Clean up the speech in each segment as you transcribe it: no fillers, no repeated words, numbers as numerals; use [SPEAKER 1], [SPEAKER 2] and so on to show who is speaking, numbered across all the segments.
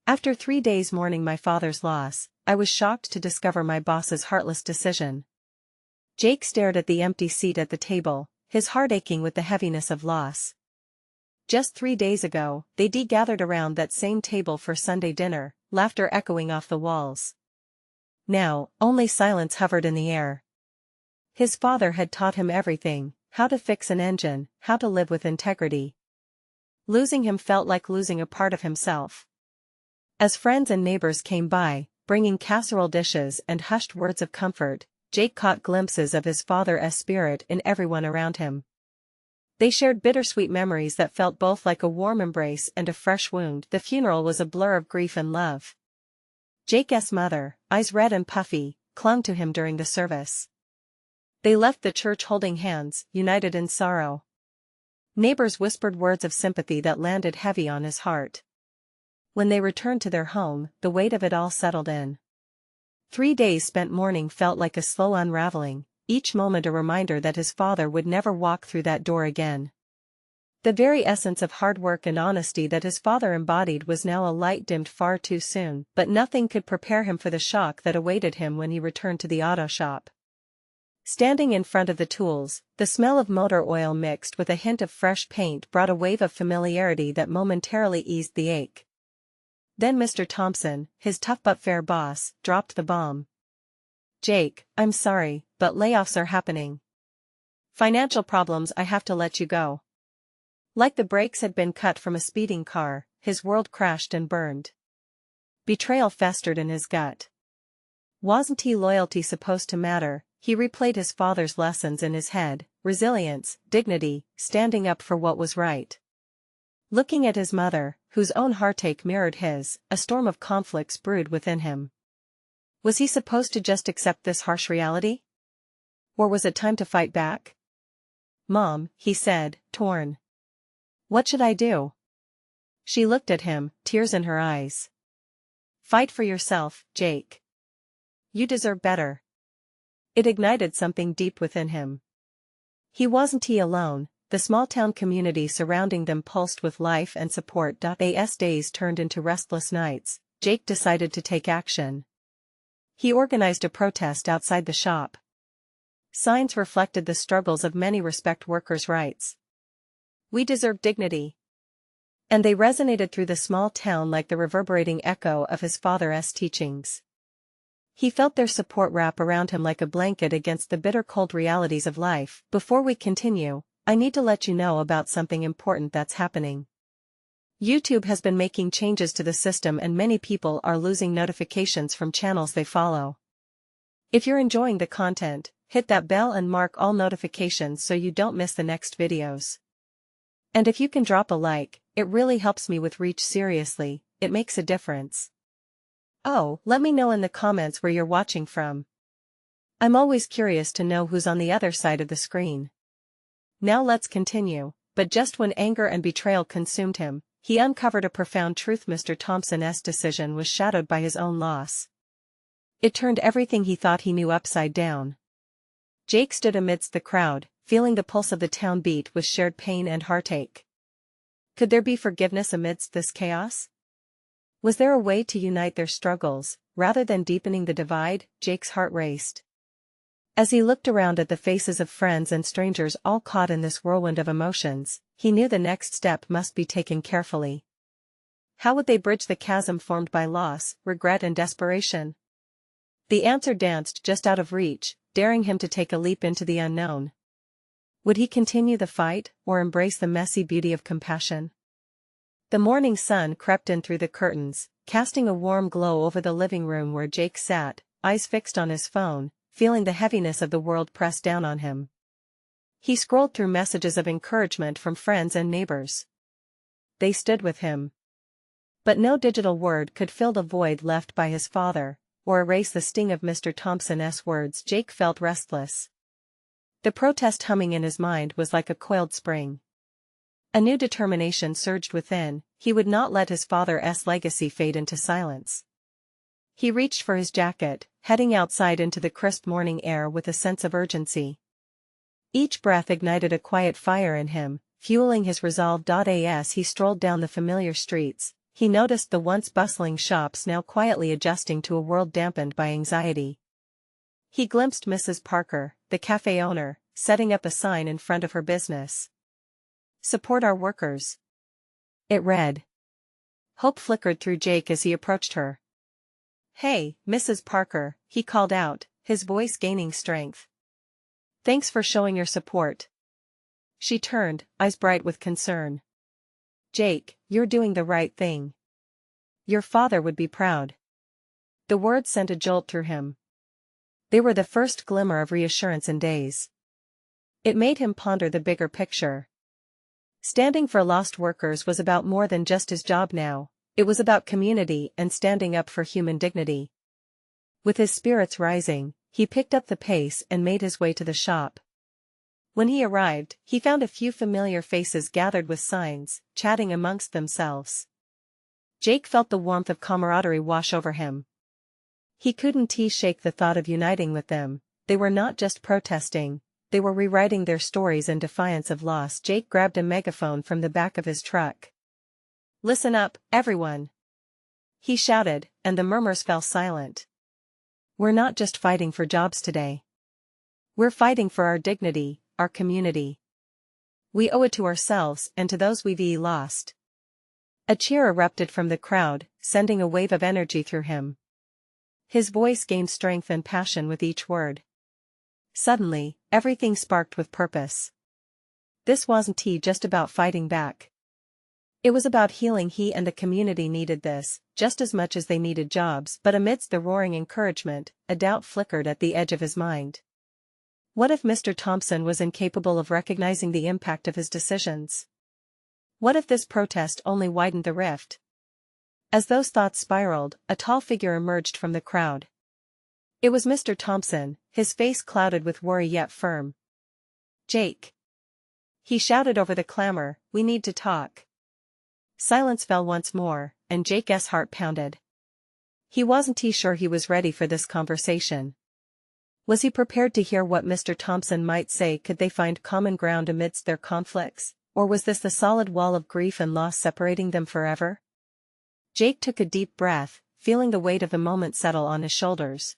[SPEAKER 1] After 3 days mourning my father's loss, I was shocked to discover my boss's heartless decision. Jake stared at the empty seat at the table, his heart aching with the heaviness of loss. Just 3 days ago, they'd gathered around that same table for Sunday dinner, laughter echoing off the walls. Now, only silence hovered in the air. His father had taught him everything: how to fix an engine, how to live with integrity. Losing him felt like losing a part of himself. As friends and neighbors came by, bringing casserole dishes and hushed words of comfort, Jake caught glimpses of his father's spirit in everyone around him. They shared bittersweet memories that felt both like a warm embrace and a fresh wound. The funeral was a blur of grief and love. Jake's mother, eyes red and puffy, clung to him during the service. They left the church holding hands, united in sorrow. Neighbors whispered words of sympathy that landed heavy on his heart. When they returned to their home, the weight of it all settled in. 3 days spent mourning felt like a slow unraveling, each moment a reminder that his father would never walk through that door again. The very essence of hard work and honesty that his father embodied was now a light dimmed far too soon, but nothing could prepare him for the shock that awaited him when he returned to the auto shop. Standing in front of the tools, the smell of motor oil mixed with a hint of fresh paint brought a wave of familiarity that momentarily eased the ache. Then Mr. Thompson, his tough but fair boss, dropped the bomb. "Jake, I'm sorry, but layoffs are happening. Financial problems, I have to let you go." Like the brakes had been cut from a speeding car, his world crashed and burned. Betrayal festered in his gut. Wasn't loyalty supposed to matter? He replayed his father's lessons in his head: resilience, dignity, standing up for what was right. Looking at his mother, whose own heartache mirrored his, a storm of conflicts brewed within him. Was he supposed to just accept this harsh reality? Or was it time to fight back? "Mom," he said, torn. "What should I do?" She looked at him, tears in her eyes. "Fight for yourself, Jake. You deserve better." It ignited something deep within him. He wasn't alone. The small-town community surrounding them pulsed with life and support. As days turned into restless nights, Jake decided to take action. He organized a protest outside the shop. Signs reflected the struggles of many: respect workers' rights. We deserve dignity. And they resonated through the small town like the reverberating echo of his father's teachings. He felt their support wrap around him like a blanket against the bitter cold realities of life. Before we continue, I need to let you know about something important that's happening. YouTube has been making changes to the system and many people are losing notifications from channels they follow. If you're enjoying the content, hit that bell and mark all notifications so you don't miss the next videos. And if you can drop a like, it really helps me with reach. Seriously, it makes a difference. Oh, let me know in the comments where you're watching from. I'm always curious to know who's on the other side of the screen. Now let's continue. But just when anger and betrayal consumed him, he uncovered a profound truth: Mr. Thompson's decision was shadowed by his own loss. It turned everything he thought he knew upside down. Jake stood amidst the crowd, feeling the pulse of the town beat with shared pain and heartache. Could there be forgiveness amidst this chaos? Was there a way to unite their struggles, rather than deepening the divide? Jake's heart raced. As he looked around at the faces of friends and strangers all caught in this whirlwind of emotions, he knew the next step must be taken carefully. How would they bridge the chasm formed by loss, regret and desperation? The answer danced just out of reach, daring him to take a leap into the unknown. Would he continue the fight, or embrace the messy beauty of compassion? The morning sun crept in through the curtains, casting a warm glow over the living room where Jake sat, eyes fixed on his phone, feeling the heaviness of the world press down on him. He scrolled through messages of encouragement from friends and neighbors. They stood with him. But no digital word could fill the void left by his father, or erase the sting of Mr. Thompson's words. Jake felt restless. The protest humming in his mind was like a coiled spring. A new determination surged within: he would not let his father's legacy fade into silence. He reached for his jacket, heading outside into the crisp morning air with a sense of urgency. Each breath ignited a quiet fire in him, fueling his resolve. As he strolled down the familiar streets, He noticed the once bustling shops now quietly adjusting to a world dampened by anxiety. He glimpsed Mrs. Parker, the cafe owner, setting up a sign in front of her business. "Support our workers." It read. Hope flickered through Jake as he approached her. "Hey, Mrs. Parker," he called out, his voice gaining strength. "Thanks for showing your support." She turned, eyes bright with concern. "Jake, you're doing the right thing. Your father would be proud." The words sent a jolt through him. They were the first glimmer of reassurance in days. It made him ponder the bigger picture. Standing for lost workers was about more than just his job now, it was about community and standing up for human dignity. With his spirits rising, he picked up the pace and made his way to the shop. When he arrived, he found a few familiar faces gathered with signs, chatting amongst themselves. Jake felt the warmth of camaraderie wash over him. He couldn't shake the thought of uniting with them. They were not just protesting, they were rewriting their stories in defiance of loss. Jake grabbed a megaphone from the back of his truck. "Listen up, everyone!" he shouted, and the murmurs fell silent. "We're not just fighting for jobs today. We're fighting for our dignity, our community. We owe it to ourselves and to those we've lost." A cheer erupted from the crowd, sending a wave of energy through him. His voice gained strength and passion with each word. Suddenly, everything sparked with purpose. This wasn't just about fighting back. It was about healing. He and the community needed this, just as much as they needed jobs. But amidst the roaring encouragement, a doubt flickered at the edge of his mind. What if Mr. Thompson was incapable of recognizing the impact of his decisions? What if this protest only widened the rift? As those thoughts spiraled, a tall figure emerged from the crowd. It was Mr. Thompson, his face clouded with worry yet firm. "Jake," he shouted over the clamor, "we need to talk." Silence fell once more, and Jake's heart pounded. He wasn't sure he was ready for this conversation. Was he prepared to hear what Mr. Thompson might say? Could they find common ground amidst their conflicts, or was this the solid wall of grief and loss separating them forever? Jake took a deep breath, feeling the weight of the moment settle on his shoulders.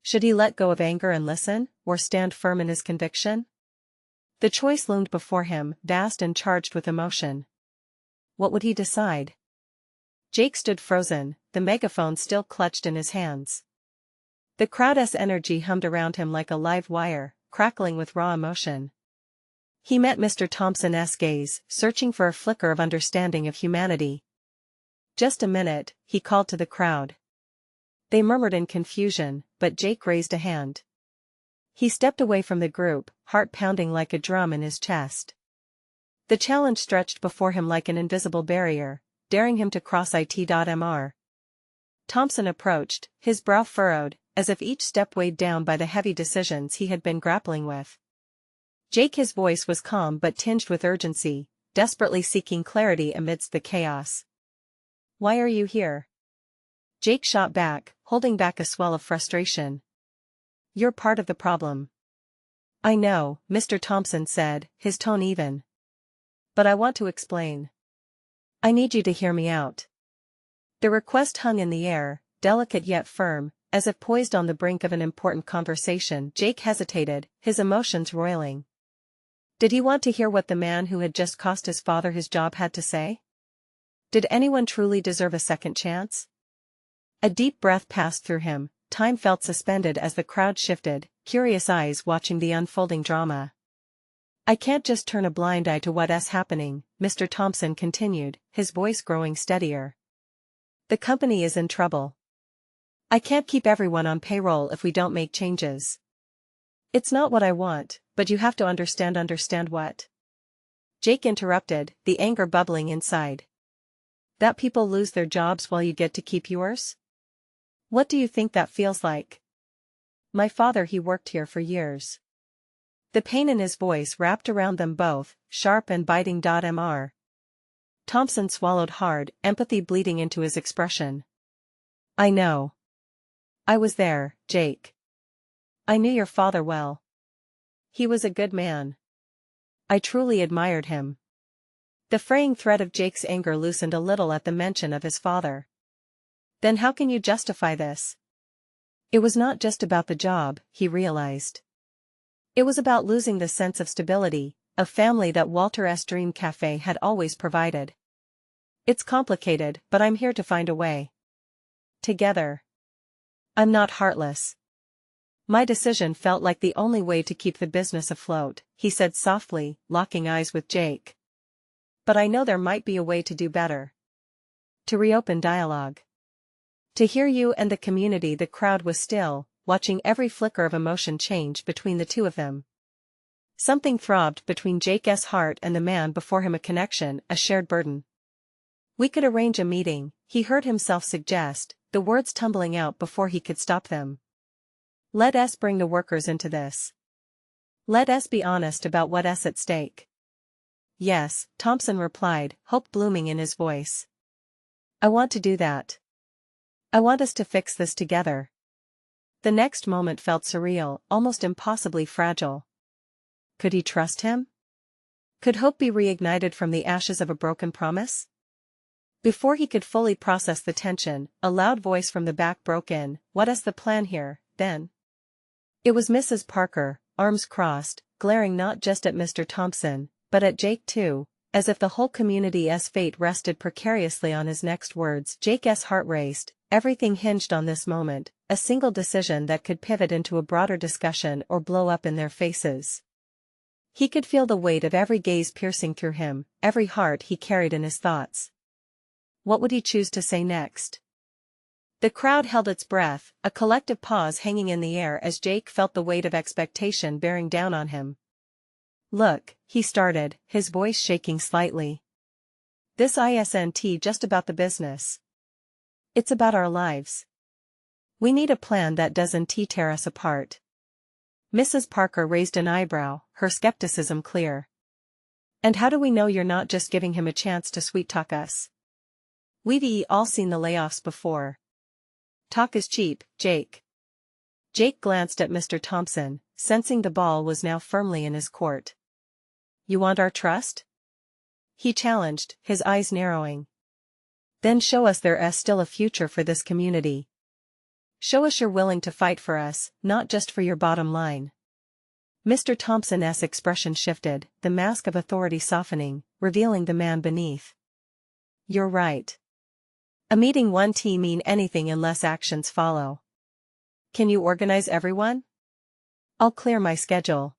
[SPEAKER 1] Should he let go of anger and listen, or stand firm in his conviction? The choice loomed before him, vast and charged with emotion. What would he decide? Jake stood frozen, the megaphone still clutched in his hands. The crowd's energy hummed around him like a live wire, crackling with raw emotion. He met Mr. Thompson's gaze, searching for a flicker of understanding of humanity. "Just a minute," he called to the crowd. They murmured in confusion, but Jake raised a hand. He stepped away from the group, heart pounding like a drum in his chest. The challenge stretched before him like an invisible barrier, daring him to cross it.mr. Thompson approached, his brow furrowed, as if each step weighed down by the heavy decisions he had been grappling with. Jake, his voice was calm but tinged with urgency, desperately seeking clarity amidst the chaos. "Why are you here?" Jake shot back, holding back a swell of frustration. "You're part of the problem." "I know," Mr. Thompson said, his tone even. "But I want to explain. I need you to hear me out." The request hung in the air, delicate yet firm, as if poised on the brink of an important conversation. Jake hesitated, his emotions roiling. Did he want to hear what the man who had just cost his father his job had to say? Did anyone truly deserve a second chance? A deep breath passed through him, time felt suspended as the crowd shifted, curious eyes watching the unfolding drama. "I can't just turn a blind eye to what's happening," Mr. Thompson continued, his voice growing steadier. "The company is in trouble. I can't keep everyone on payroll if we don't make changes. It's not what I want, but you have to understand." "Understand what?" Jake interrupted, the anger bubbling inside. "That people lose their jobs while you get to keep yours? What do you think that feels like? My father, he worked here for years." The pain in his voice wrapped around them both, sharp and biting.mr. Thompson swallowed hard, empathy bleeding into his expression. "I know. I was there, Jake. I knew your father well. He was a good man. I truly admired him. The fraying thread of Jake's anger loosened a little at the mention of his father. Then how can you justify this? It was not just about the job, he realized. It was about losing the sense of stability, a family that Walter's Dream Cafe had always provided. It's complicated, but I'm here to find a way. Together. I'm not heartless. My decision felt like the only way to keep the business afloat, he said softly, locking eyes with Jake. But I know there might be a way to do better. To reopen dialogue. To hear you and the community. The crowd was still, watching every flicker of emotion change between the two of them. Something throbbed between Jake's heart and the man before him, a connection, a shared burden. We could arrange a meeting, he heard himself suggest, the words tumbling out before he could stop them. Let us bring the workers into this. Let us be honest about what's at stake. Yes, Thompson replied, hope blooming in his voice. I want to do that. I want us to fix this together. The next moment felt surreal, almost impossibly fragile. Could he trust him? Could hope be reignited from the ashes of a broken promise? Before he could fully process the tension, a loud voice from the back broke in. What is the plan here, then? It was Mrs. Parker, arms crossed, glaring not just at Mr. Thompson, but at Jake too, as if the whole community's fate rested precariously on his next words. Jake's heart raced, everything hinged on this moment, a single decision that could pivot into a broader discussion or blow up in their faces. He could feel the weight of every gaze piercing through him, every heart he carried in his thoughts. What would he choose to say next? The crowd held its breath, a collective pause hanging in the air as Jake felt the weight of expectation bearing down on him. Look, he started, his voice shaking slightly. This isn't just about the business. It's about our lives. We need a plan that doesn't tear us apart. Mrs. Parker raised an eyebrow, her skepticism clear. And how do we know you're not just giving him a chance to sweet-talk us? We've all seen the layoffs before. Talk is cheap, Jake. Jake glanced at Mr. Thompson, sensing the ball was now firmly in his court. You want our trust? He challenged, his eyes narrowing. Then show us there's still a future for this community. Show us you're willing to fight for us, not just for your bottom line. Mr. Thompson's expression shifted, the mask of authority softening, revealing the man beneath. You're right. A meeting won't mean anything unless actions follow. Can you organize everyone? I'll clear my schedule.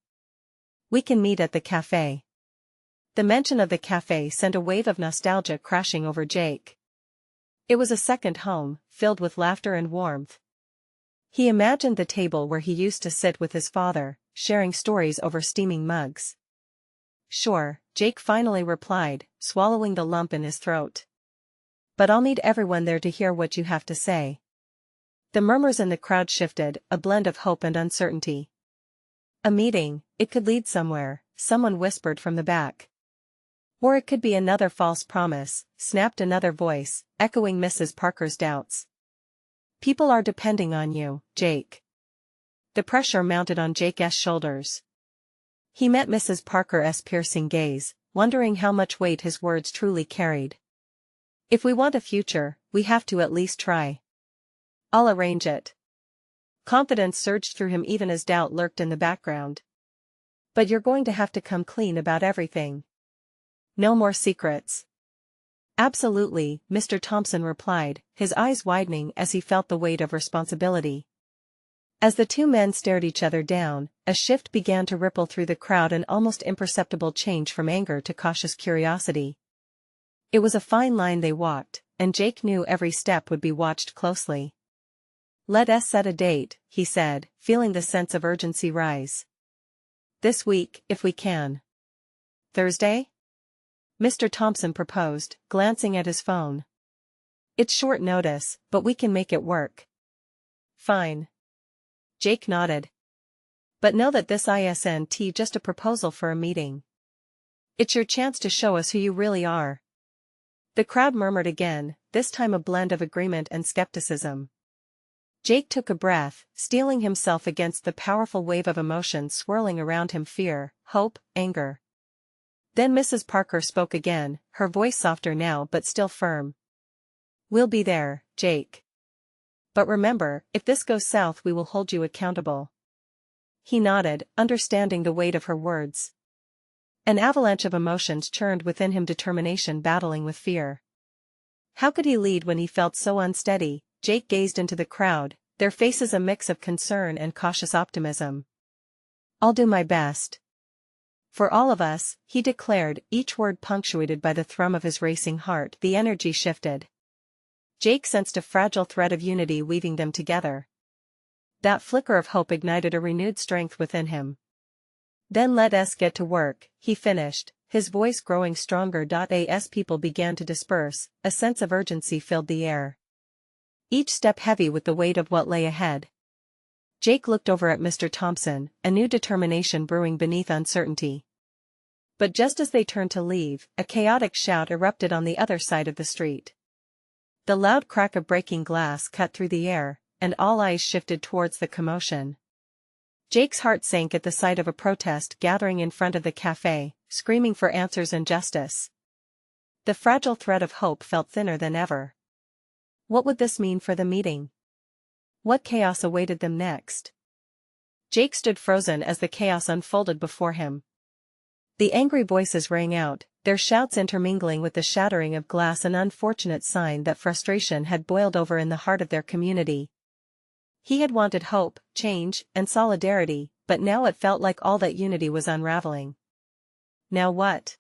[SPEAKER 1] We can meet at the cafe. The mention of the cafe sent a wave of nostalgia crashing over Jake. It was a second home, filled with laughter and warmth. He imagined the table where he used to sit with his father, sharing stories over steaming mugs. Sure, Jake finally replied, swallowing the lump in his throat. But I'll need everyone there to hear what you have to say. The murmurs in the crowd shifted, a blend of hope and uncertainty. A meeting, it could lead somewhere, someone whispered from the back. Or it could be another false promise, snapped another voice, echoing Mrs. Parker's doubts. People are depending on you, Jake. The pressure mounted on Jake's shoulders. He met Mrs. Parker's piercing gaze, wondering how much weight his words truly carried. If we want a future, we have to at least try. I'll arrange it. Confidence surged through him even as doubt lurked in the background. But you're going to have to come clean about everything. No more secrets. Absolutely, Mr. Thompson replied, his eyes widening as he felt the weight of responsibility. As the two men stared each other down, a shift began to ripple through the crowd, an almost imperceptible change from anger to cautious curiosity. It was a fine line they walked, and Jake knew every step would be watched closely. Let us set a date, he said, feeling the sense of urgency rise. This week, if we can. Thursday? Mr. Thompson proposed, glancing at his phone. It's short notice, but we can make it work. Fine. Jake nodded. But know that this isn't just a proposal for a meeting. It's your chance to show us who you really are. The crowd murmured again, this time a blend of agreement and skepticism. Jake took a breath, steeling himself against the powerful wave of emotions swirling around him: fear, hope, anger. Then Mrs. Parker spoke again, her voice softer now but still firm. "We'll be there, Jake. But remember, if this goes south we will hold you accountable." He nodded, understanding the weight of her words. An avalanche of emotions churned within him, determination battling with fear. How could he lead when he felt so unsteady? Jake gazed into the crowd, their faces a mix of concern and cautious optimism. "I'll do my best. For all of us," he declared, each word punctuated by the thrum of his racing heart. The energy shifted. Jake sensed a fragile thread of unity weaving them together. That flicker of hope ignited a renewed strength within him. "Then let us get to work," he finished, his voice growing stronger. As people began to disperse, a sense of urgency filled the air. Each step heavy with the weight of what lay ahead. Jake looked over at Mr. Thompson, a new determination brewing beneath uncertainty. But just as they turned to leave, a chaotic shout erupted on the other side of the street. The loud crack of breaking glass cut through the air, and all eyes shifted towards the commotion. Jake's heart sank at the sight of a protest gathering in front of the cafe, screaming for answers and justice. The fragile thread of hope felt thinner than ever. What would this mean for the meeting? What chaos awaited them next? Jake stood frozen as the chaos unfolded before him. The angry voices rang out, their shouts intermingling with the shattering of glass, an unfortunate sign that frustration had boiled over in the heart of their community. He had wanted hope, change, and solidarity, but now it felt like all that unity was unraveling. "Now what?"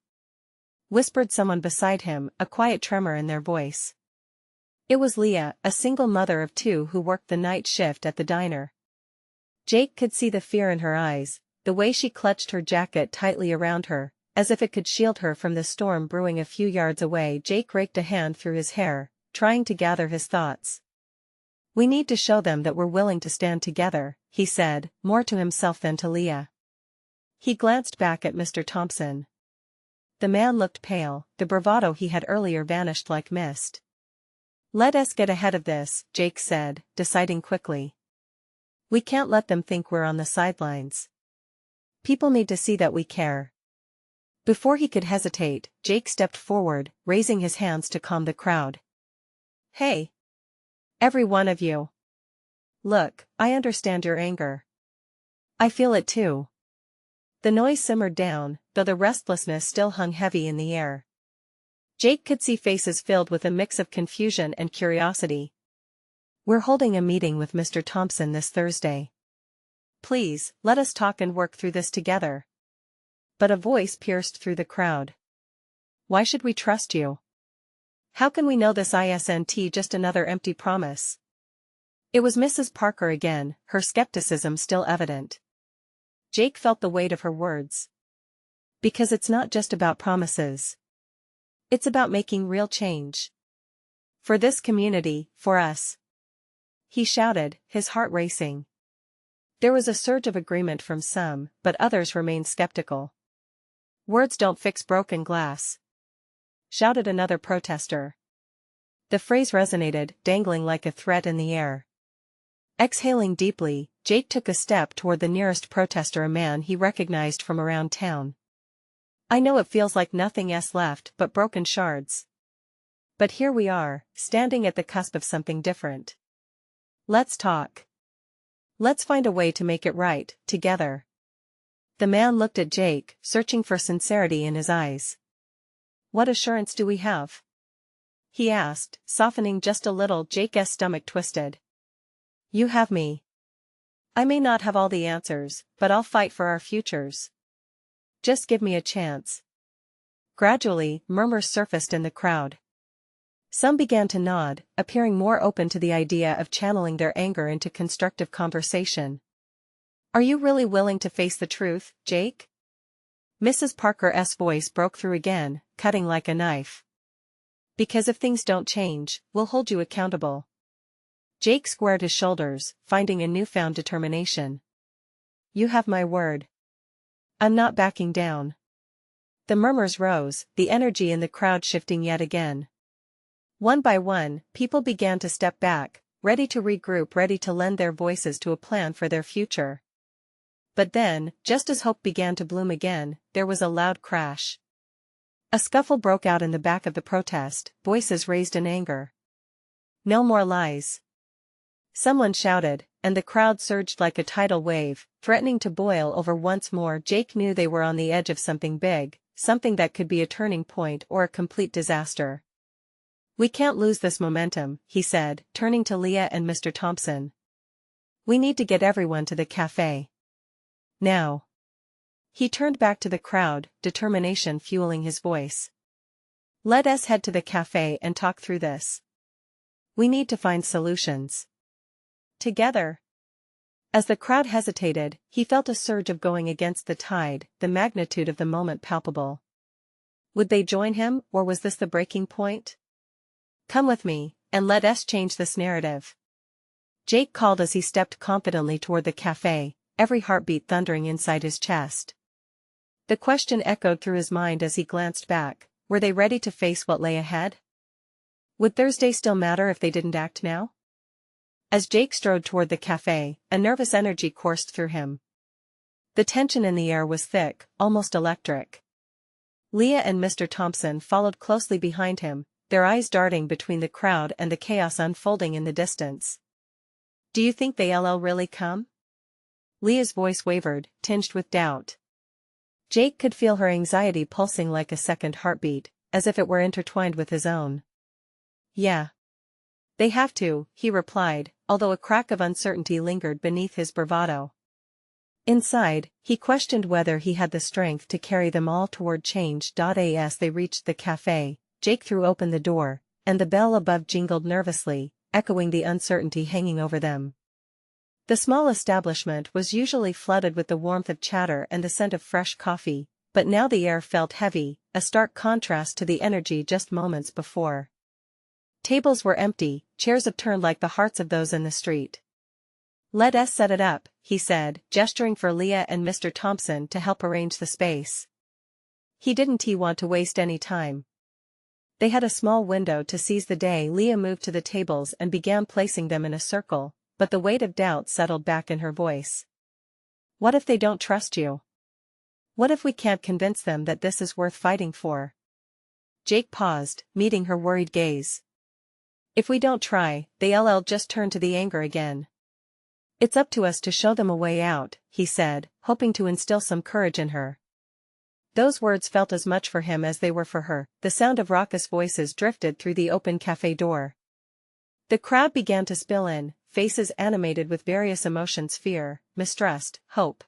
[SPEAKER 1] whispered someone beside him, a quiet tremor in their voice. It was Leah, a single mother of two who worked the night shift at the diner. Jake could see the fear in her eyes, the way she clutched her jacket tightly around her, as if it could shield her from the storm brewing a few yards away. Jake raked a hand through his hair, trying to gather his thoughts. "We need to show them that we're willing to stand together," he said, more to himself than to Leah. He glanced back at Mr. Thompson. The man looked pale, the bravado he had earlier vanished like mist. "Let us get ahead of this," Jake said, deciding quickly. "We can't let them think we're on the sidelines. People need to see that we care." Before he could hesitate, Jake stepped forward, raising his hands to calm the crowd. "Hey! Every one of you. Look, I understand your anger. I feel it too." The noise simmered down, though the restlessness still hung heavy in the air. Jake could see faces filled with a mix of confusion and curiosity. "We're holding a meeting with Mr. Thompson this Thursday. Please, let us talk and work through this together." But a voice pierced through the crowd. "Why should we trust you? How can we know this isn't just another empty promise?" It was Mrs. Parker again, her skepticism still evident. Jake felt the weight of her words. "Because it's not just about promises. It's about making real change. For this community, for us." He shouted, his heart racing. There was a surge of agreement from some, but others remained skeptical. "Words don't fix broken glass," shouted another protester. The phrase resonated, dangling like a threat in the air. Exhaling deeply, Jake took a step toward the nearest protester, a man he recognized from around town. "I know it feels like nothing's left but broken shards. But here we are, standing at the cusp of something different. Let's talk. Let's find a way to make it right, together." The man looked at Jake, searching for sincerity in his eyes. "What assurance do we have?" he asked, softening just a little. Jake's stomach twisted. "You have me. I may not have all the answers, but I'll fight for our futures. Just give me a chance." Gradually, murmurs surfaced in the crowd. Some began to nod, appearing more open to the idea of channeling their anger into constructive conversation. "Are you really willing to face the truth, Jake?" Mrs. Parker's voice broke through again, cutting like a knife. "Because if things don't change, we'll hold you accountable." Jake squared his shoulders, finding a newfound determination. "You have my word. I'm not backing down." The murmurs rose, the energy in the crowd shifting yet again. One by one, people began to step back, ready to regroup, ready to lend their voices to a plan for their future. But then, just as hope began to bloom again, there was a loud crash. A scuffle broke out in the back of the protest, voices raised in anger. "No more lies!" someone shouted, and the crowd surged like a tidal wave, threatening to boil over once more. Jake knew they were on the edge of something big, something that could be a turning point or a complete disaster. "We can't lose this momentum," he said, turning to Leah and Mr. Thompson. "We need to get everyone to the cafe. Now." He turned back to the crowd, determination fueling his voice. "Let us head to the cafe and talk through this. We need to find solutions. Together." As the crowd hesitated, he felt a surge of going against the tide, the magnitude of the moment palpable. Would they join him, or was this the breaking point? "Come with me, and let us change this narrative," Jake called as he stepped confidently toward the cafe, every heartbeat thundering inside his chest. The question echoed through his mind as he glanced back: were they ready to face what lay ahead? Would Thursday still matter if they didn't act now? As Jake strode toward the cafe, a nervous energy coursed through him. The tension in the air was thick, almost electric. Leah and Mr. Thompson followed closely behind him, their eyes darting between the crowd and the chaos unfolding in the distance. "Do you think they'll really come?" Leah's voice wavered, tinged with doubt. Jake could feel her anxiety pulsing like a second heartbeat, as if it were intertwined with his own. "Yeah. They have to," he replied, although a crack of uncertainty lingered beneath his bravado. Inside, he questioned whether he had the strength to carry them all toward change. As they reached the cafe, Jake threw open the door, and the bell above jingled nervously, echoing the uncertainty hanging over them. The small establishment was usually flooded with the warmth of chatter and the scent of fresh coffee, but now the air felt heavy, a stark contrast to the energy just moments before. Tables were empty, chairs upturned like the hearts of those in the street. "Let us set it up," he said, gesturing for Leah and Mr. Thompson to help arrange the space. He didn't want to waste any time. They had a small window to seize the day. Leah moved to the tables and began placing them in a circle, but the weight of doubt settled back in her voice. "What if they don't trust you? What if we can't convince them that this is worth fighting for?" Jake paused, meeting her worried gaze. "If we don't try, they'll just turn to the anger again. It's up to us to show them a way out," he said, hoping to instill some courage in her. Those words felt as much for him as they were for her. The sound of raucous voices drifted through the open cafe door. The crowd began to spill in, faces animated with various emotions: fear, mistrust, hope.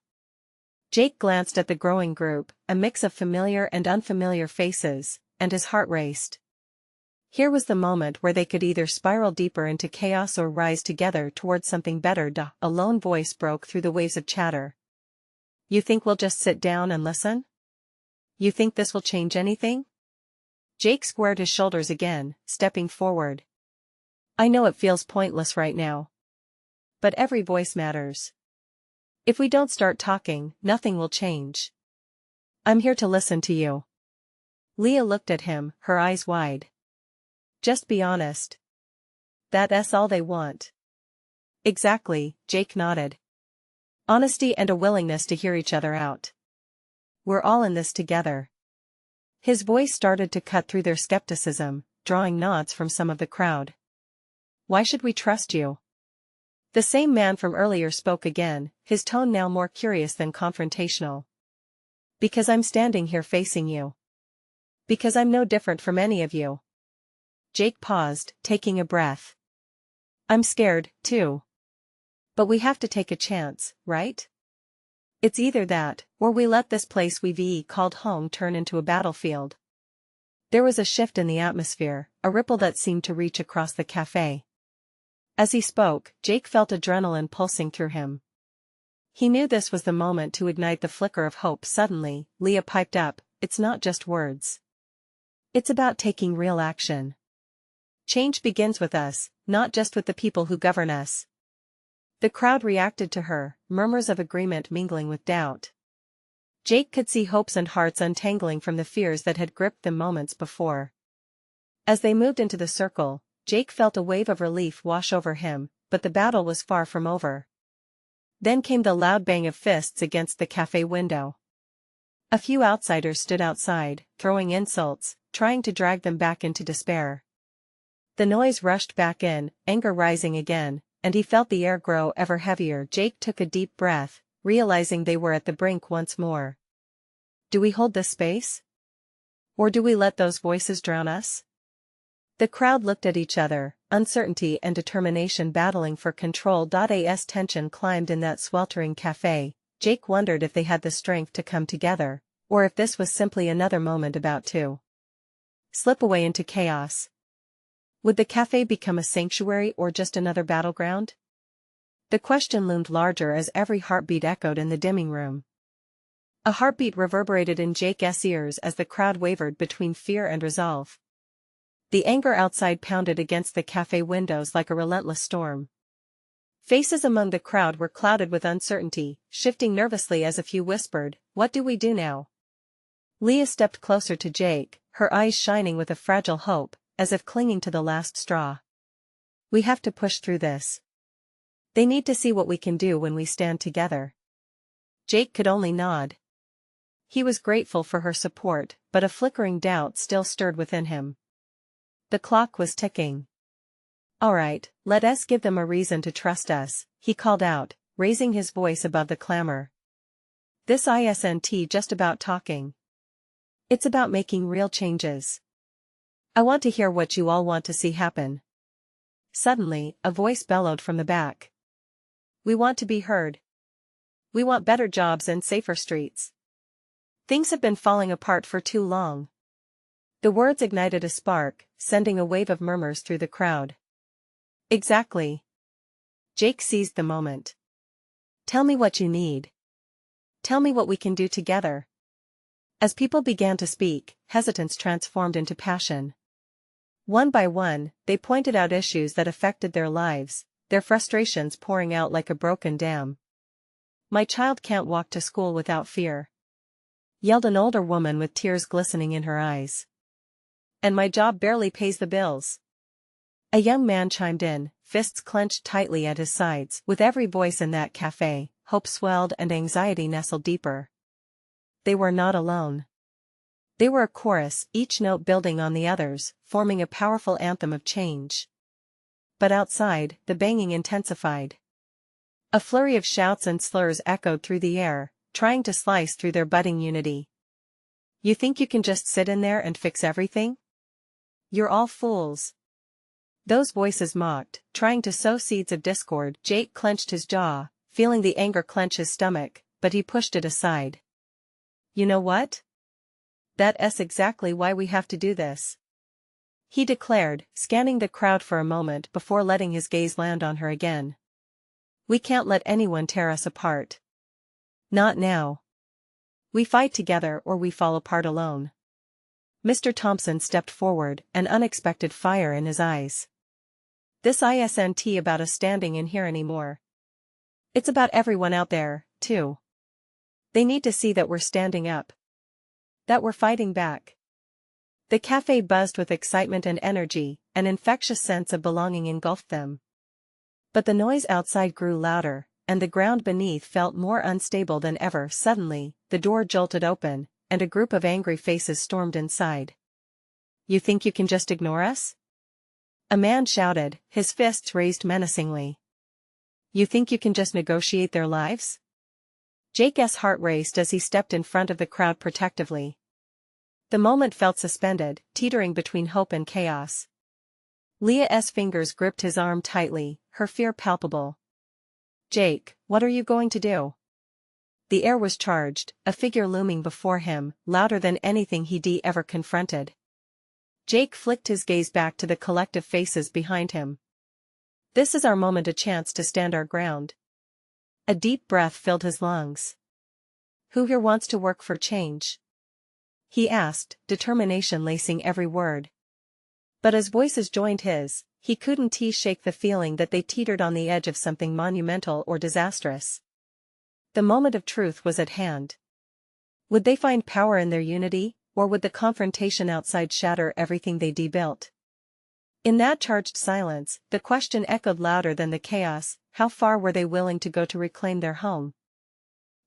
[SPEAKER 1] Jake glanced at the growing group, a mix of familiar and unfamiliar faces, and his heart raced. Here was the moment where they could either spiral deeper into chaos or rise together towards something better. A lone voice broke through the waves of chatter. "You think we'll just sit down and listen? You think this will change anything?" Jake squared his shoulders again, stepping forward. "I know it feels pointless right now. But every voice matters. If we don't start talking, nothing will change. I'm here to listen to you." Leah looked at him, her eyes wide. "Just be honest. That's all they want." "Exactly," Jake nodded. "Honesty and a willingness to hear each other out. We're all in this together." His voice started to cut through their skepticism, drawing nods from some of the crowd. "Why should we trust you?" The same man from earlier spoke again, his tone now more curious than confrontational. "Because I'm standing here facing you. Because I'm no different from any of you." Jake paused, taking a breath. "I'm scared, too. But we have to take a chance, right? It's either that, or we let this place we've called home turn into a battlefield." There was a shift in the atmosphere, a ripple that seemed to reach across the cafe. As he spoke, Jake felt adrenaline pulsing through him. He knew this was the moment to ignite the flicker of hope. Suddenly, Leah piped up, "It's not just words. It's about taking real action. Change begins with us, not just with the people who govern us." The crowd reacted to her, murmurs of agreement mingling with doubt. Jake could see hopes and hearts untangling from the fears that had gripped them moments before. As they moved into the circle, Jake felt a wave of relief wash over him, but the battle was far from over. Then came the loud bang of fists against the cafe window. A few outsiders stood outside, throwing insults, trying to drag them back into despair. The noise rushed back in, anger rising again, and he felt the air grow ever heavier. Jake took a deep breath, realizing they were at the brink once more. Do we hold this space? Or do we let those voices drown us? The crowd looked at each other, uncertainty and determination battling for control. As tension climbed in that sweltering cafe, Jake wondered if they had the strength to come together, or if this was simply another moment about to slip away into chaos. Would the cafe become a sanctuary or just another battleground? The question loomed larger as every heartbeat echoed in the dimming room. A heartbeat reverberated in Jake's ears as the crowd wavered between fear and resolve. The anger outside pounded against the cafe windows like a relentless storm. Faces among the crowd were clouded with uncertainty, shifting nervously as a few whispered, "What do we do now?" Leah stepped closer to Jake, her eyes shining with a fragile hope, as if clinging to the last straw. "We have to push through this. They need to see what we can do when we stand together." Jake could only nod. He was grateful for her support, but a flickering doubt still stirred within him. The clock was ticking. "All right, let us give them a reason to trust us," he called out, raising his voice above the clamor. "This isn't just about talking. It's about making real changes. I want to hear what you all want to see happen." Suddenly, a voice bellowed from the back. "We want to be heard. We want better jobs and safer streets. Things have been falling apart for too long." The words ignited a spark, sending a wave of murmurs through the crowd. "Exactly." Jake seized the moment. "Tell me what you need. Tell me what we can do together." As people began to speak, hesitance transformed into passion. One by one, they pointed out issues that affected their lives, their frustrations pouring out like a broken dam. "My child can't walk to school without fear," yelled an older woman with tears glistening in her eyes. "And my job barely pays the bills," a young man chimed in, fists clenched tightly at his sides. With every voice in that cafe, hope swelled and anxiety nestled deeper. They were not alone. They were a chorus, each note building on the others, forming a powerful anthem of change. But outside, the banging intensified. A flurry of shouts and slurs echoed through the air, trying to slice through their budding unity. "You think you can just sit in there and fix everything? You're all fools." Those voices mocked, trying to sow seeds of discord. Jake clenched his jaw, feeling the anger clench his stomach, but he pushed it aside. "You know what? That's exactly why we have to do this," he declared, scanning the crowd for a moment before letting his gaze land on her again. "We can't let anyone tear us apart. Not now. We fight together or we fall apart alone." Mr. Thompson stepped forward, an unexpected fire in his eyes. "This isn't about us standing in here anymore. It's about everyone out there, too. They need to see that we're standing up. That we're fighting back." The cafe buzzed with excitement and energy, an infectious sense of belonging engulfed them. But the noise outside grew louder, and the ground beneath felt more unstable than ever. Suddenly, the door jolted open, and a group of angry faces stormed inside. "You think you can just ignore us?" a man shouted, his fists raised menacingly. "You think you can just negotiate their lives?" Jake's heart raced as he stepped in front of the crowd protectively. The moment felt suspended, teetering between hope and chaos. Leah's fingers gripped his arm tightly, her fear palpable. "Jake, what are you going to do?" The air was charged, a figure looming before him, louder than anything he'd ever confronted. Jake flicked his gaze back to the collective faces behind him. "This is our moment, a chance to stand our ground." A deep breath filled his lungs. "Who here wants to work for change?" he asked, determination lacing every word. But as voices joined his, he couldn't shake the feeling that they teetered on the edge of something monumental or disastrous. The moment of truth was at hand. Would they find power in their unity, or would the confrontation outside shatter everything they'd built? In that charged silence, the question echoed louder than the chaos: how far were they willing to go to reclaim their home?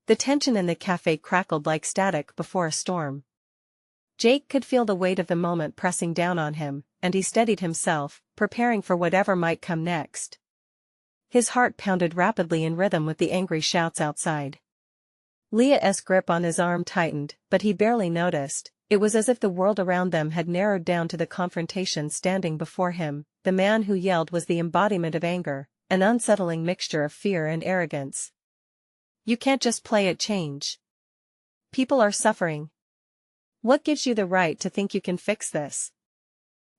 [SPEAKER 1] The tension in the cafe crackled like static before a storm. Jake could feel the weight of the moment pressing down on him, and he steadied himself, preparing for whatever might come next. His heart pounded rapidly in rhythm with the angry shouts outside. Leah's grip on his arm tightened, but he barely noticed. It was as if the world around them had narrowed down to the confrontation standing before him. The man who yelled was the embodiment of anger, an unsettling mixture of fear and arrogance. You can't just play at change. People are suffering. What gives you the right to think you can fix this?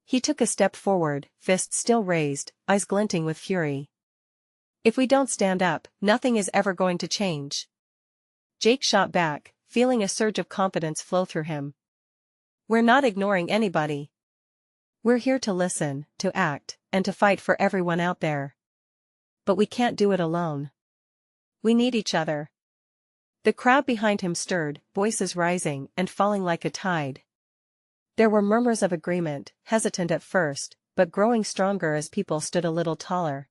[SPEAKER 1] He took a step forward, fists still raised, eyes glinting with fury. If we don't stand up, nothing is ever going to change. Jake shot back, feeling a surge of confidence flow through him. We're not ignoring anybody. We're here to listen, to act, and to fight for everyone out there. But we can't do it alone. We need each other. The crowd behind him stirred, voices rising and falling like a tide. There were murmurs of agreement, hesitant at first, but growing stronger as people stood a little taller.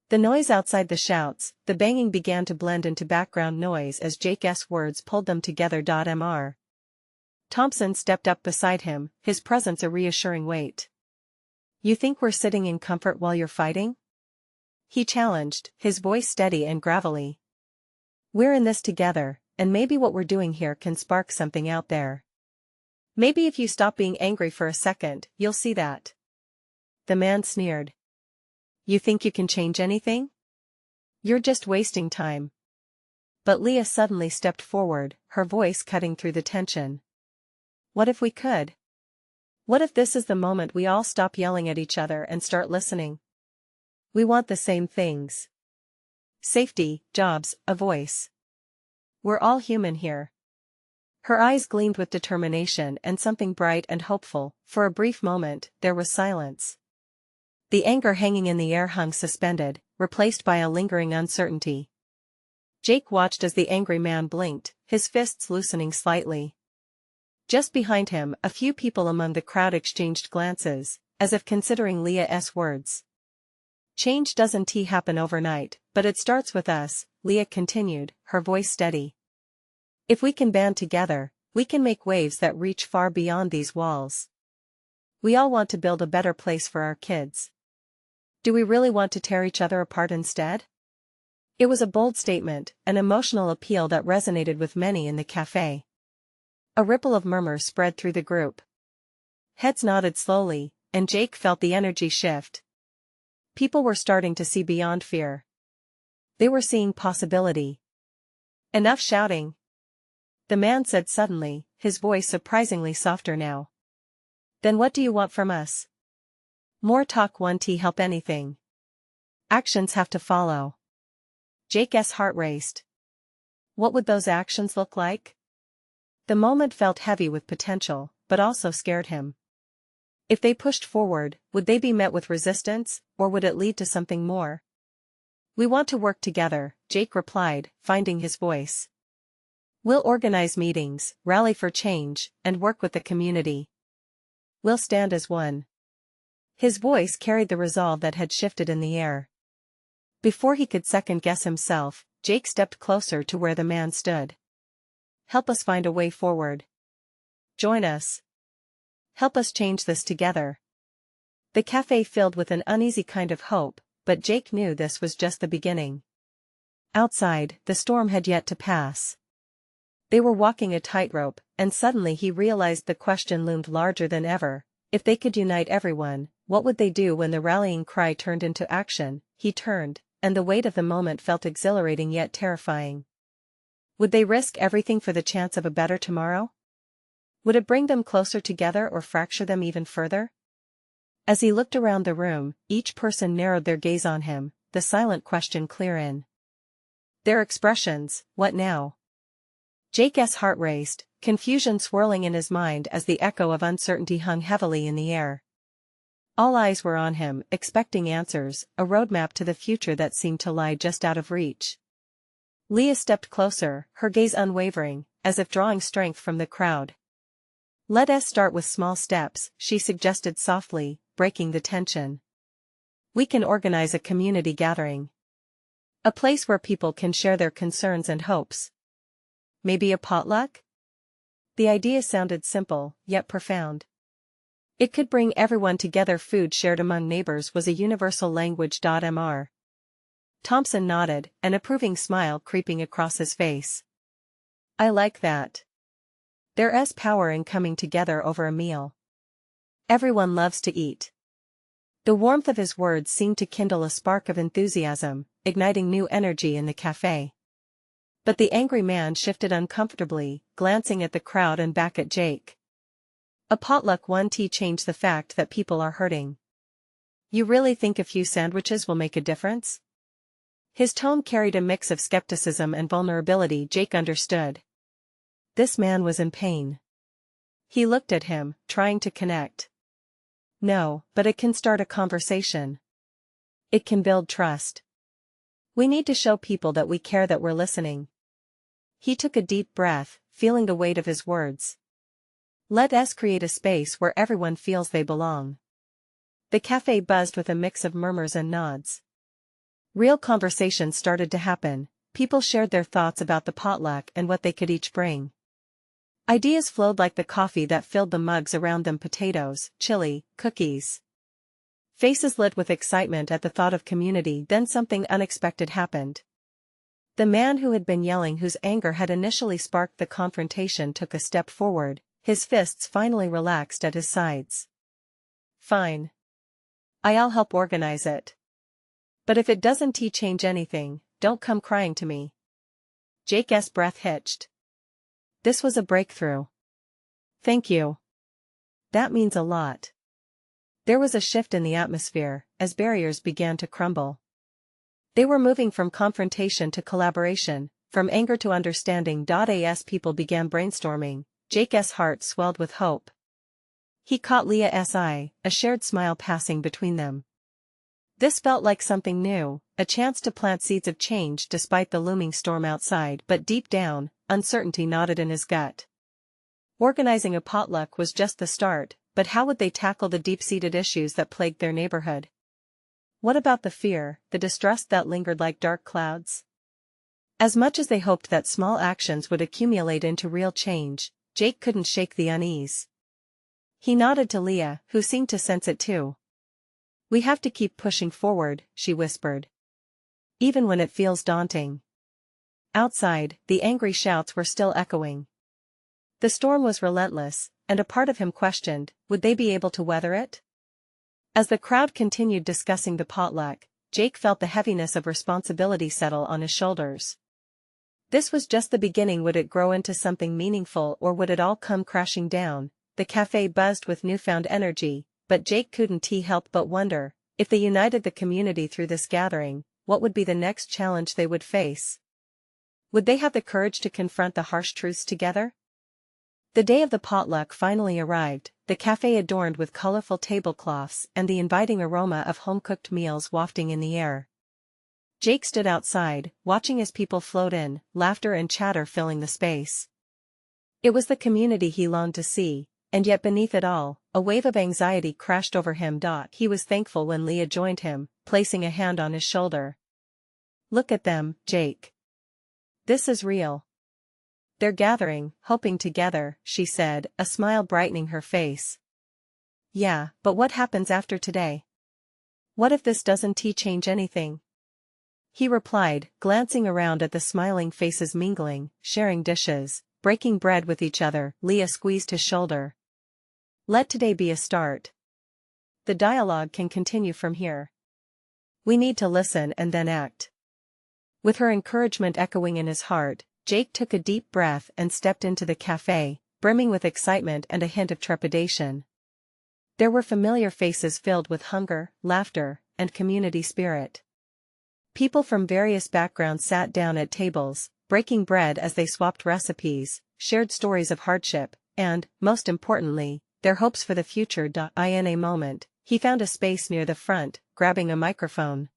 [SPEAKER 1] The noise outside the shouts, the banging began to blend into background noise as Jake's words pulled them together. Mr. Thompson stepped up beside him, his presence a reassuring weight. You think we're sitting in comfort while you're fighting? He challenged, his voice steady and gravelly. We're in this together, and maybe what we're doing here can spark something out there. Maybe if you stop being angry for a second, you'll see that. The man sneered. You think you can change anything? You're just wasting time. But Leah suddenly stepped forward, her voice cutting through the tension. What if we could? What if this is the moment we all stop yelling at each other and start listening? We want the same things. Safety, jobs, a voice. We're all human here. Her eyes gleamed with determination and something bright and hopeful. For a brief moment, there was silence. The anger hanging in the air hung suspended, replaced by a lingering uncertainty. Jake watched as the angry man blinked, his fists loosening slightly. Just behind him, a few people among the crowd exchanged glances, as if considering Leah's words. Change doesn't happen overnight, but it starts with us, Leah continued, her voice steady. If we can band together, we can make waves that reach far beyond these walls. We all want to build a better place for our kids. Do we really want to tear each other apart instead? It was a bold statement, an emotional appeal that resonated with many in the cafe. A ripple of murmurs spread through the group. Heads nodded slowly, and Jake felt the energy shift. People were starting to see beyond fear. They were seeing possibility. Enough shouting. The man said suddenly, his voice surprisingly softer now. Then what do you want from us? More talk won't help anything. Actions have to follow. Jake's heart raced. What would those actions look like? The moment felt heavy with potential, but also scared him. If they pushed forward, would they be met with resistance, or would it lead to something more? We want to work together, Jake replied, finding his voice. We'll organize meetings, rally for change, and work with the community. We'll stand as one. His voice carried the resolve that had shifted in the air. Before he could second-guess himself, Jake stepped closer to where the man stood. Help us find a way forward. Join us. Help us change this together. The cafe filled with an uneasy kind of hope, but Jake knew this was just the beginning. Outside, the storm had yet to pass. They were walking a tightrope, and suddenly he realized the question loomed larger than ever. If they could unite everyone, what would they do when the rallying cry turned into action? He turned, and the weight of the moment felt exhilarating yet terrifying. Would they risk everything for the chance of a better tomorrow? Would it bring them closer together or fracture them even further? As he looked around the room, each person narrowed their gaze on him, the silent question clear in their expressions. What now? Jake's heart raced, confusion swirling in his mind as the echo of uncertainty hung heavily in the air. All eyes were on him, expecting answers, a roadmap to the future that seemed to lie just out of reach. Leah stepped closer, her gaze unwavering, as if drawing strength from the crowd. Let us start with small steps, she suggested softly, breaking the tension. We can organize a community gathering. A place where people can share their concerns and hopes. maybe a potluck? The idea sounded simple, yet profound. It could bring everyone together. Food shared among neighbors was a universal language. Mr. Thompson nodded, an approving smile creeping across his face. I like that. There's power in coming together over a meal. Everyone loves to eat. The warmth of his words seemed to kindle a spark of enthusiasm, igniting new energy in the cafe. But the angry man shifted uncomfortably, glancing at the crowd and back at Jake. A potluck won't change the fact that people are hurting. You really think a few sandwiches will make a difference? His tone carried a mix of skepticism and vulnerability. Jake understood. This man was in pain. He looked at him, trying to connect. No, but it can start a conversation. It can build trust. We need to show people that we care, that we're listening. He took a deep breath, feeling the weight of his words. Let us create a space where everyone feels they belong. The cafe buzzed with a mix of murmurs and nods. Real conversations started to happen. People shared their thoughts about the potluck and what they could each bring. Ideas flowed like the coffee that filled the mugs around them: potatoes, chili, cookies. Faces lit with excitement at the thought of community. Then something unexpected happened. The man who had been yelling, whose anger had initially sparked the confrontation, took a step forward, his fists finally relaxed at his sides. Fine. I'll help organize it. But if it doesn't change anything, don't come crying to me. Jake's breath hitched. This was a breakthrough. Thank you. That means a lot. There was a shift in the atmosphere, as barriers began to crumble. They were moving from confrontation to collaboration, from anger to understanding. As people began brainstorming, Jake's heart swelled with hope. He caught Leah's eye, a shared smile passing between them. This felt like something new, a chance to plant seeds of change despite the looming storm outside. But deep down, uncertainty knotted in his gut. Organizing a potluck was just the start, but how would they tackle the deep-seated issues that plagued their neighborhood? What about the fear, the distrust that lingered like dark clouds? As much as they hoped that small actions would accumulate into real change, Jake couldn't shake the unease. He nodded to Leah, who seemed to sense it too. We have to keep pushing forward, she whispered. Even when it feels daunting. Outside, the angry shouts were still echoing. The storm was relentless, and a part of him questioned, would they be able to weather it? As the crowd continued discussing the potluck, Jake felt the heaviness of responsibility settle on his shoulders. This was just the beginning. Would it grow into something meaningful, or would it all come crashing down? The cafe buzzed with newfound energy, but Jake couldn't help but wonder, if they united the community through this gathering, what would be the next challenge they would face? Would they have the courage to confront the harsh truths together? The day of the potluck finally arrived, the cafe adorned with colorful tablecloths and the inviting aroma of home-cooked meals wafting in the air. Jake stood outside, watching as people flowed in, laughter and chatter filling the space. It was the community he longed to see, and yet beneath it all, a wave of anxiety crashed over him. He was thankful when Leah joined him, placing a hand on his shoulder. Look at them, Jake. This is real. They're gathering, hoping together, she said, a smile brightening her face. Yeah, but what happens after today? What if this doesn't change anything? He replied, glancing around at the smiling faces mingling, sharing dishes, breaking bread with each other. Leah squeezed his shoulder. Let today be a start. The dialogue can continue from here. We need to listen and then act. With her encouragement echoing in his heart, Jake took a deep breath and stepped into the cafe, brimming with excitement and a hint of trepidation. There were familiar faces filled with hunger, laughter, and community spirit. People from various backgrounds sat down at tables, breaking bread as they swapped recipes, shared stories of hardship, and, most importantly, their hopes for the future. In a moment, he found a space near the front, grabbing a microphone.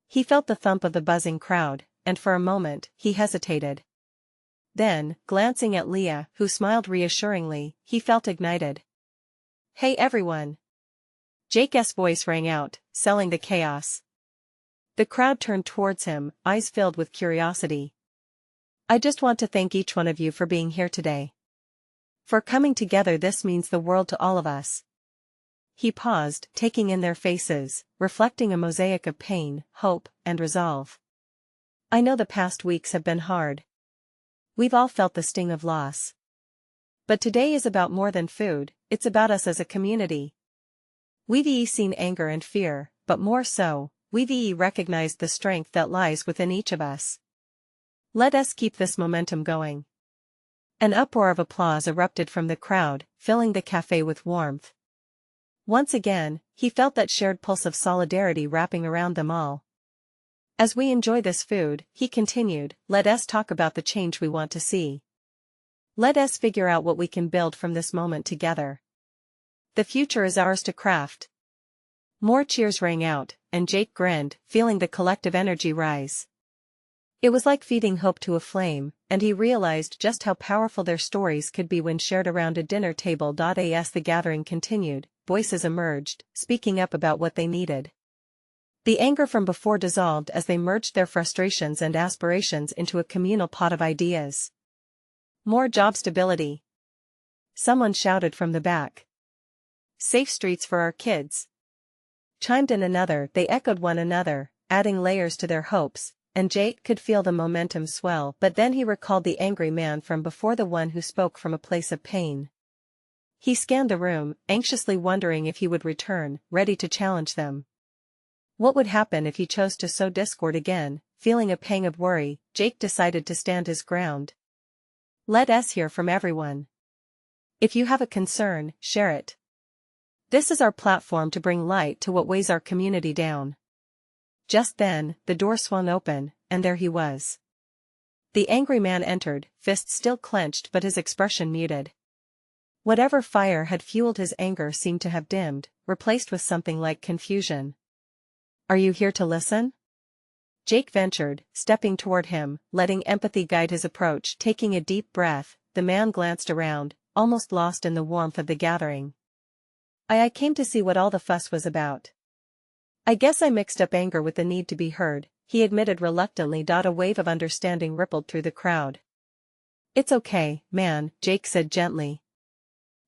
[SPEAKER 1] He felt the thump of the buzzing crowd, and for a moment, he hesitated. Then, glancing at Leah, who smiled reassuringly, he felt ignited. Hey everyone! Jake's voice rang out, selling the chaos. The crowd turned towards him, eyes filled with curiosity. I just want to thank each one of you for being here today. For coming together, this means the world to all of us. He paused, taking in their faces, reflecting a mosaic of pain, hope, and resolve. I know the past weeks have been hard. We've all felt the sting of loss. But today is about more than food, it's about us as a community. We've seen anger and fear, but more so, we've recognized the strength that lies within each of us. Let us keep this momentum going. An uproar of applause erupted from the crowd, filling the cafe with warmth. Once again, he felt that shared pulse of solidarity wrapping around them all. As we enjoy this food, he continued, let us talk about the change we want to see. Let us figure out what we can build from this moment together. The future is ours to craft. More cheers rang out, and Jake grinned, feeling the collective energy rise. It was like feeding hope to a flame, and he realized just how powerful their stories could be when shared around a dinner table. As the gathering continued, voices emerged, speaking up about what they needed. The anger from before dissolved as they merged their frustrations and aspirations into a communal pot of ideas. More job stability. Someone shouted from the back. Safe streets for our kids. Chimed in another. They echoed one another, adding layers to their hopes, and Jake could feel the momentum swell. But then he recalled the angry man from before, the one who spoke from a place of pain. He scanned the room, anxiously wondering if he would return, ready to challenge them. What would happen if he chose to sow discord again? Feeling a pang of worry, Jake decided to stand his ground. Let us hear from everyone. If you have a concern, share it. This is our platform to bring light to what weighs our community down. Just then, the door swung open, and there he was. The angry man entered, fists still clenched but his expression muted. Whatever fire had fueled his anger seemed to have dimmed, replaced with something like confusion. Are you here to listen? Jake ventured, stepping toward him, letting empathy guide his approach. Taking a deep breath, the man glanced around, almost lost in the warmth of the gathering. I came to see what all the fuss was about. I guess I mixed up anger with the need to be heard, he admitted reluctantly. A wave of understanding rippled through the crowd. It's okay, man, Jake said gently.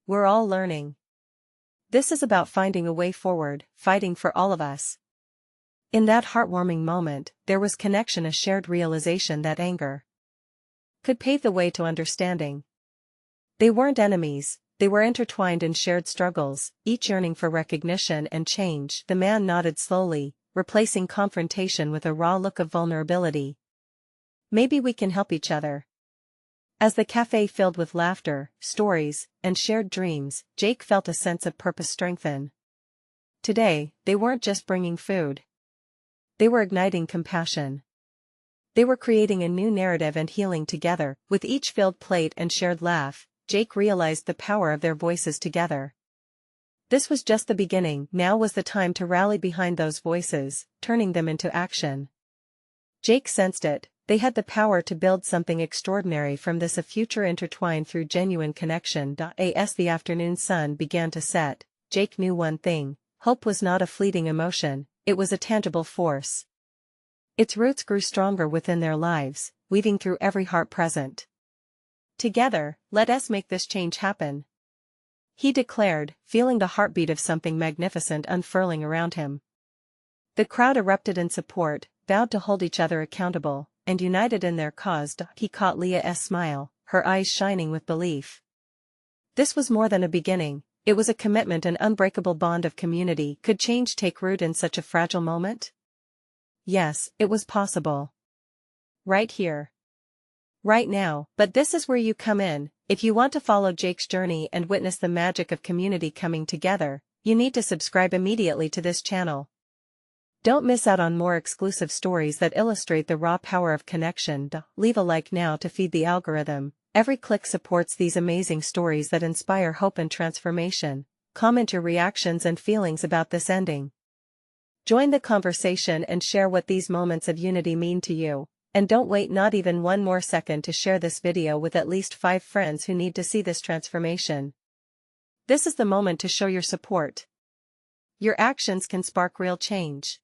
[SPEAKER 1] We're all learning. This is about finding a way forward, fighting for all of us. In that heartwarming moment, there was connection, a shared realization that anger could pave the way to understanding. They weren't enemies, they were intertwined in shared struggles, each yearning for recognition and change. The man nodded slowly, replacing confrontation with a raw look of vulnerability. Maybe we can help each other. As the cafe filled with laughter, stories, and shared dreams, Jake felt a sense of purpose strengthen. Today, they weren't just bringing food. They were igniting compassion. They were creating a new narrative and healing together. With each filled plate and shared laugh, Jake realized the power of their voices together. This was just the beginning. Now was the time to rally behind those voices, turning them into action. Jake sensed it. They had the power to build something extraordinary from this, a future intertwined through genuine connection. As the afternoon sun began to set, Jake knew one thing: hope was not a fleeting emotion, it was a tangible force. Its roots grew stronger within their lives, weaving through every heart present. Together, let us make this change happen, he declared, feeling the heartbeat of something magnificent unfurling around him. The crowd erupted in support, vowed to hold each other accountable, and united in their cause. He caught Leah's smile, her eyes shining with belief. This was more than a beginning, it was a commitment, an unbreakable bond of community. Could change take root in such a fragile moment? Yes, it was possible. Right here. Right now. But this is where you come in. If you want to follow Jake's journey and witness the magic of community coming together, you need to subscribe immediately to this channel. Don't miss out on more exclusive stories that illustrate the raw power of connection. Leave a like now to feed the algorithm. Every click supports these amazing stories that inspire hope and transformation. Comment your reactions and feelings about this ending. Join the conversation and share what these moments of unity mean to you. And don't wait not even one more second to share this video with at least 5 friends who need to see this transformation. This is the moment to show your support. Your actions can spark real change.